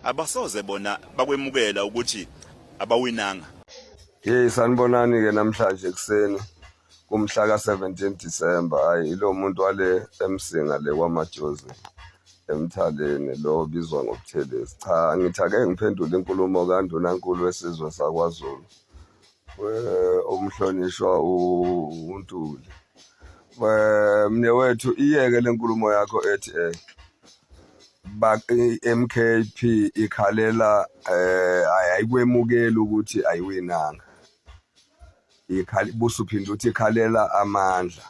abasoze bona bakwemukela ukuthi abawinanga. Sanibonani ke namhlanje ekseni kumhla ka-17 December. Hayi lo muntu wale emsinga le kwamajozi emthaleni lo bizwa ngobuthelezi. Cha, ngithi ake ngiphendule inkulumo kaNdunankulu wesizwe sakwaZulu umhlonishwa uNtuli. Mne wethu iyeke lenkulumo yakho ethi MKP ikhalela ayikwemukeli ukuthi ayiwinanga. Busuphinda uthi ikhalela amandla.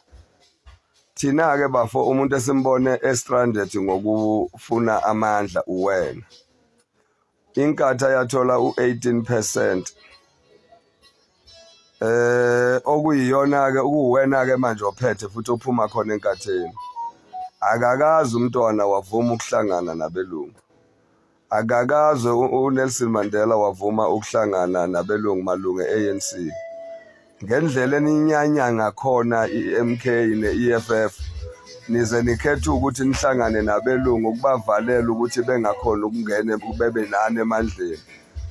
Thina ke bafo umuntu esimbone stranded ngokufuna amandla uwena. Inkatha yathola u18%. Okuyiyona ke ukuwena ke manje ophethe futhi ophuma khona enkatheni. Akakazi umntwana wavuma ukuhlangana nabelungu. Akakazi uNelson Mandela wavuma ukuhlangana nabelungu malunga ANC. Ngendlela eninyanya ngakhona iMK neEFF nize nikhethe ukuthi nihlangane nabelungu ukubavalela ukuthi bengakhona ukungena bebe nani emandleni.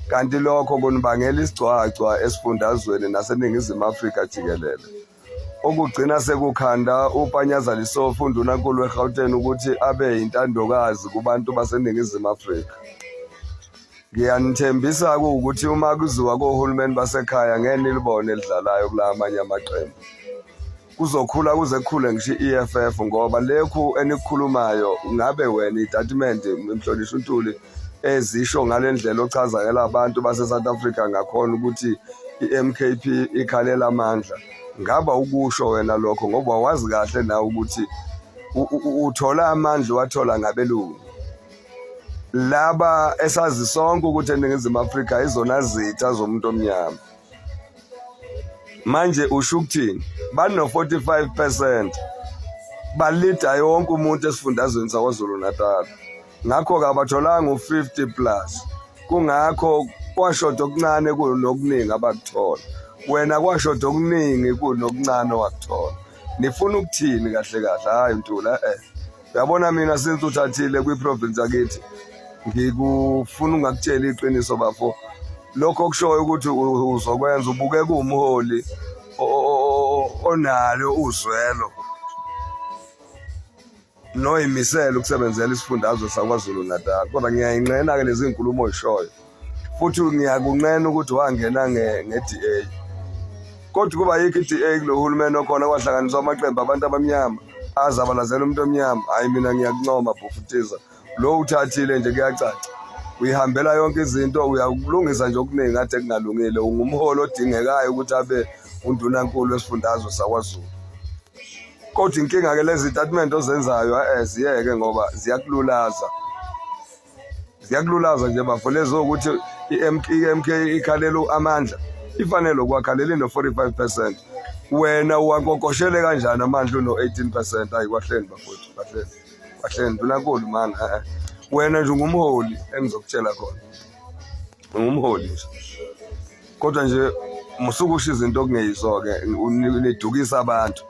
Kanti lokho kunibangela isigcwagcwa esifundazweni naseNingizimu Afrika jikelele. Okugcina sekukhanda uPanyaza Lesofu uNdunankulu weGauteng ukuthi abe intandokazi kubantu baseNingizimu Afrika. Ngiyanithembisa ukuthi uma kuziwa kohulumeni basekhaya ngeke nilibone lidlalayo kula amanye amaqembu. Kuzokhula kuze kukhule ngisho iEFF ngoba lekhu enikhulumayo ngabe wena istatement mhlonishwa uNtuli ezisho ngalendlela ochazakela abantu base South Africa ngakhona ukuthi iMKP ikhalela amandla. Ngaba ukusho wena lokho ngoba wazi kahle na ukuthi uthola amandla wathola ngabelungu. Laba esazi sonke ukuthi eNingizimu Afrika izona zitha zomuntu omnyama. Manje usho ukuthini? Bano 45% balida yonke umuntu esifundazweni saKwaZulu Natal. Ngakho kabatholanga u50 plus. Kungakho kwashoda okuncane kunokuningi abakuthola. Wena kwashoda okuningi kunokuncane wakuthola. Nifuna ukuthini kahle kahle? Hayi Ntula uyabona mina since uthathile kwiprovince yakithi ngikufuna ungakutshela iqiniso bafo. Lokho kushoyo ukuthi uzokwenza ubuke kuumholi onalo uzwelo noyimisela ukusebenzela isifundazwe saKwaZulu Natal. Kodwa ngiyayinqena ke lezi inkulumo oyishoyo. Futhi ngiyakunqena ukuthi wangena ngeDA. Kodwa kuba yikho iDA kulo hulumeni okhona kwahlanganiswa amaqembu abantu abamnyama azabalazela umuntu omnyama. Hayi mina ngiyakuncoma bufutiza. Lo uthathile nje kuyacaca. Uyihambela yonke izinto uyakulungisa nje okuningi kade kungalungile. Ungumholi odingekayo ukuthi abe uNdunankulu wesifundazwe saKwaZulu. Kodwa inkinga ke lezi statement ozenzayo ziyeke ngoba ziyakululaza. Ziyakululaza nje bafo lezo ukuthi iMK ikhalela amandla. Ifanele ukwakhalela no45%. Wena uwankokoshele kanjani amandla no18%? Hayi kwahleni bafowethu, kwahleni. Kwahleni Ndunankulu man. Wena nje ungumholi engizokutshela khona. Ungumholi nje. Kodwa nje musukusho izinto okungeyizo ke nidukisa abantu.